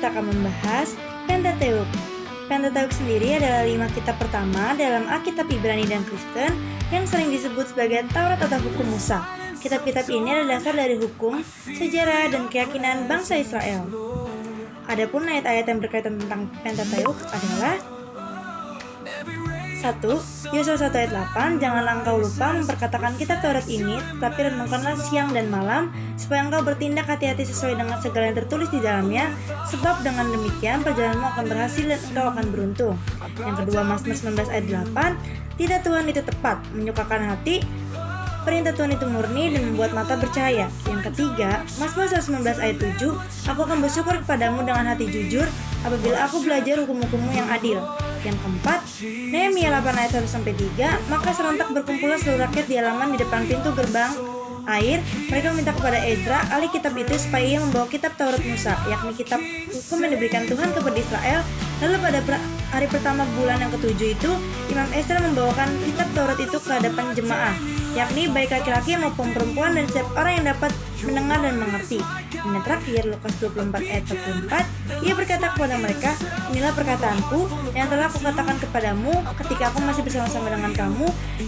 kita akan membahas Pentateuch. Pentateuch sendiri adalah 5 kitab pertama dalam Alkitab Ibrani dan Kristen yang sering disebut sebagai Taurat atau Hukum Musa. Kitab-kitab ini adalah dasar dari hukum, sejarah, dan keyakinan bangsa Israel. Adapun ayat-ayat yang berkaitan tentang Pentateuch adalah 1. Yosua 1 ayat 8, janganlah engkau lupa memperkatakan kitab Taurat ini, tetapi renungkanlah siang dan malam, supaya engkau bertindak hati-hati sesuai dengan segala yang tertulis di dalamnya, sebab dengan demikian perjalananmu akan berhasil dan engkau akan beruntung. Yang kedua, Mazmur 19 ayat 8, tidak Tuhan itu tepat, menyukakan hati, perintah Tuhan itu murni dan membuat mata bercahaya. Yang ketiga, Mazmur 119 ayat 7, aku akan bersyukur kepadamu dengan hati jujur, apabila aku belajar hukum-hukummu yang adil. Yang keempat, Nehemia 8 ayat 1-3, maka serentak berkumpullah seluruh rakyat di halaman di depan pintu gerbang air. Mereka meminta kepada Ezra, ahli kitab itu, supaya ia membawa kitab Taurat Musa, yakni kitab hukum yang diberikan Tuhan kepada Israel. Lalu pada hari pertama bulan yang ketujuh itu, Imam Ezra membawakan kitab Taurat itu ke hadapan jemaah, yakni baik laki-laki maupun perempuan dan setiap orang yang dapat mendengar dan mengerti. Dan yang terakhir, Lukas 24 ayat 44, ia berkata kepada mereka, inilah perkataanku yang telah kukatakan kepadamu ketika aku masih bersama-sama dengan kamu,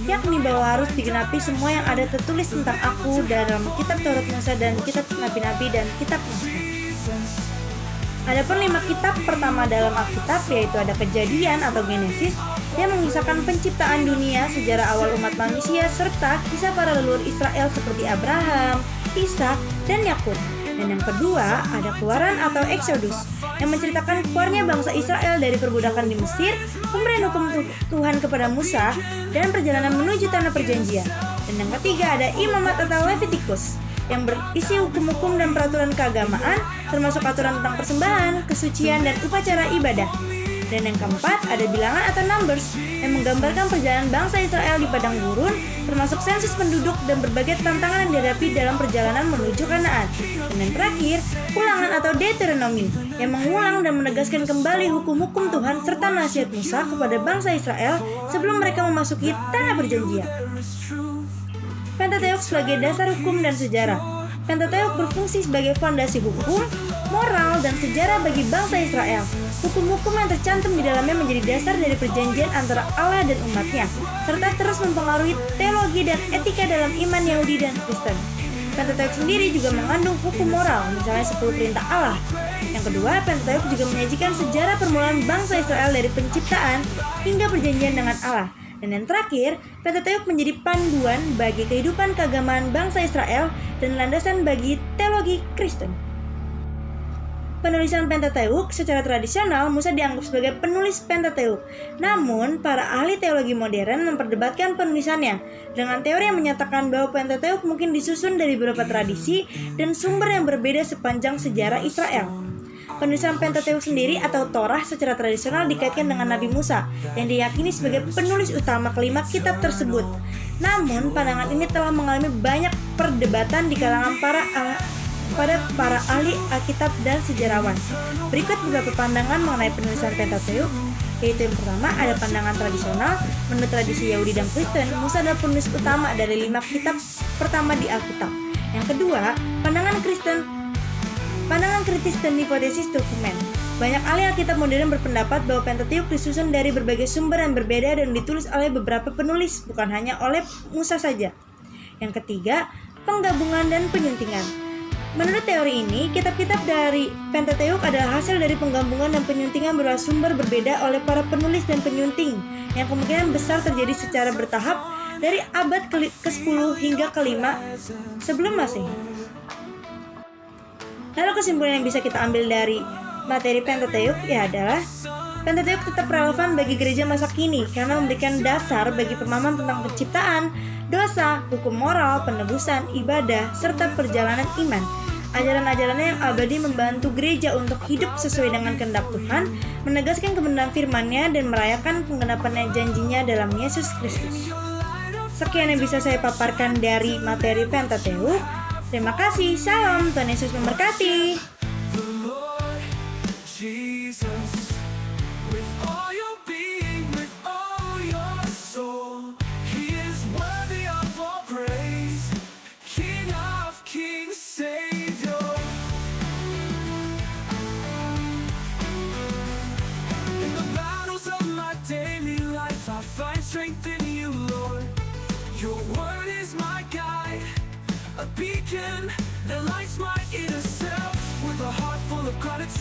yakni bahwa harus digenapi semua yang ada tertulis tentang aku dalam kitab Taurat Musa dan kitab Nabi-Nabi dan kitab Mazmur. Adapun 5 kitab pertama dalam Alkitab, yaitu ada Kejadian atau Genesis yang mengisahkan penciptaan dunia, sejarah awal umat manusia, serta kisah para leluhur Israel seperti Abraham, Ishak, dan Yakub. Dan yang kedua ada Keluaran atau Exodus yang menceritakan keluarnya bangsa Israel dari perbudakan di Mesir, pemberian hukum Tuhan kepada Musa, dan perjalanan menuju tanah perjanjian. Dan yang ketiga ada Imamat atau Leviticus yang berisi hukum-hukum dan peraturan keagamaan, termasuk aturan tentang persembahan, kesucian, dan upacara ibadah. Dan yang keempat ada Bilangan atau Numbers yang menggambarkan perjalanan bangsa Israel di padang gurun, termasuk sensus penduduk dan berbagai tantangan yang dihadapi dalam perjalanan menuju Kanaan. Dan yang terakhir, Ulangan atau Deuteronomy yang mengulang dan menegaskan kembali hukum-hukum Tuhan serta nasihat Musa kepada bangsa Israel sebelum mereka memasuki tanah perjanjian. Pentateuch sebagai dasar hukum dan sejarah. Pentateuch berfungsi sebagai fondasi hukum, moral, dan sejarah bagi bangsa Israel. Hukum-hukum yang tercantum di dalamnya menjadi dasar dari perjanjian antara Allah dan umatnya, serta terus mempengaruhi teologi dan etika dalam iman Yahudi dan Kristen. Pentateuch sendiri juga mengandung hukum moral, misalnya 10 perintah Allah. Yang kedua, Pentateuch juga menyajikan sejarah permulaan bangsa Israel dari penciptaan hingga perjanjian dengan Allah. Dan yang terakhir, Pentateuch menjadi panduan bagi kehidupan keagamaan bangsa Israel dan landasan bagi teologi Kristen. Penulisan Pentateuch secara tradisional, Musa dianggap sebagai penulis Pentateuch. Namun, para ahli teologi modern memperdebatkan penulisannya dengan teori yang menyatakan bahwa Pentateuch mungkin disusun dari beberapa tradisi dan sumber yang berbeda sepanjang sejarah Israel. Penulisan Pentateuch sendiri atau Torah secara tradisional dikaitkan dengan Nabi Musa yang diyakini sebagai penulis utama kelima kitab tersebut. Namun, pandangan ini telah mengalami banyak perdebatan di kalangan para ahli Alkitab dan sejarawan. Berikut beberapa pandangan mengenai penulisan Pentateuch, yaitu yang pertama ada pandangan tradisional. Menurut tradisi Yahudi dan Kristen, Musa adalah penulis utama dari 5 kitab pertama di Alkitab. Yang kedua, pandangan kritis dan hipotesis dokumen. Banyak ahli Alkitab modern berpendapat bahwa Pentateuch disusun dari berbagai sumber yang berbeda dan ditulis oleh beberapa penulis, bukan hanya oleh Musa saja. Yang ketiga, penggabungan dan penyuntingan. Menurut teori ini, kitab-kitab dari Pentateuch adalah hasil dari penggabungan dan penyuntingan bersumber berbeda oleh para penulis dan penyunting, yang kemungkinan besar terjadi secara bertahap dari abad ke-10 hingga ke-5 sebelum Masehi. Lalu kesimpulan yang bisa kita ambil dari materi Pentateuch adalah Pentateuch tetap relevan bagi gereja masa kini karena memberikan dasar bagi pemahaman tentang penciptaan, dosa, hukum moral, penebusan, ibadah, serta perjalanan iman. Ajaran-ajarannya yang abadi membantu gereja untuk hidup sesuai dengan kehendak Tuhan, menegaskan kebenaran firman-Nya dan merayakan penggenapan janjinya dalam Yesus Kristus. Sekian yang bisa saya paparkan dari materi Pentateuch. Terima kasih, salam, Tuhan Yesus memberkati.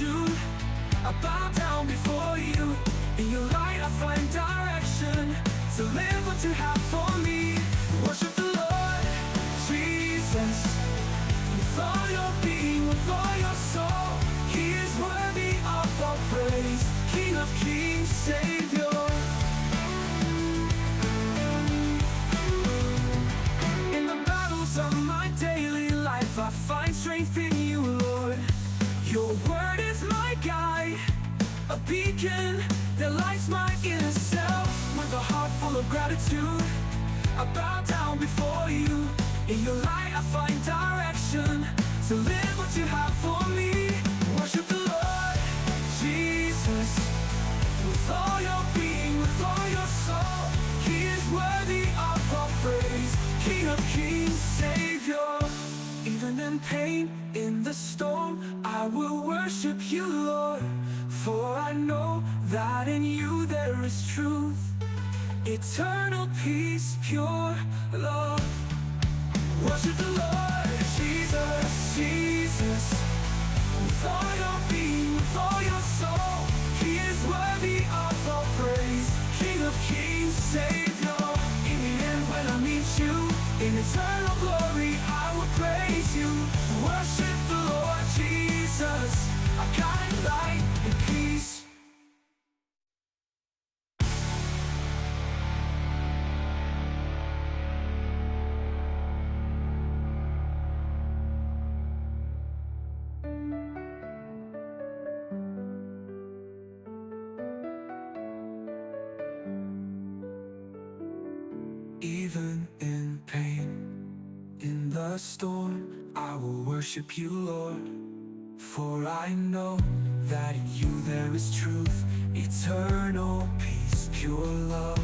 gratitude. I bow down before you. In your light I find direction to live what you have for me. Worship the Lord Jesus with all your being, with all your soul. He is worthy of our praise, King of kings, Savior. In the battles of my daily life I find strength in you, Lord. Your word is my guide, a beacon that lights my inner self. With a heart full of gratitude, I bow down before you. In your light I find direction to live what you have for me. Worship the Lord Jesus with all your being, with all your soul. He is worthy of our praise, King of kings, Savior. Even in pain, in the storm, I will worship you, Lord. For I know that in you there is truth, eternal peace, pure love. Worship the Lord Jesus, Jesus with all your being, with all your soul. He is worthy of our praise, King of kings, Savior. In the end when I meet you, in eternal glory I will praise you. Worship the Lord Jesus, our kind light and peace. Even in pain, in the storm, I will worship you, Lord. For I know that in you there is truth, eternal peace, pure love.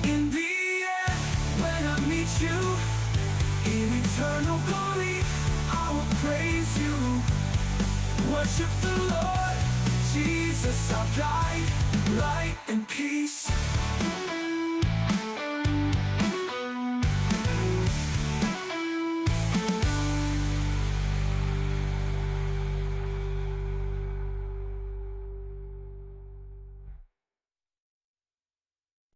In the end, when I meet you, in eternal glory, I will praise you. Worship the Lord, Jesus our guide, light and peace.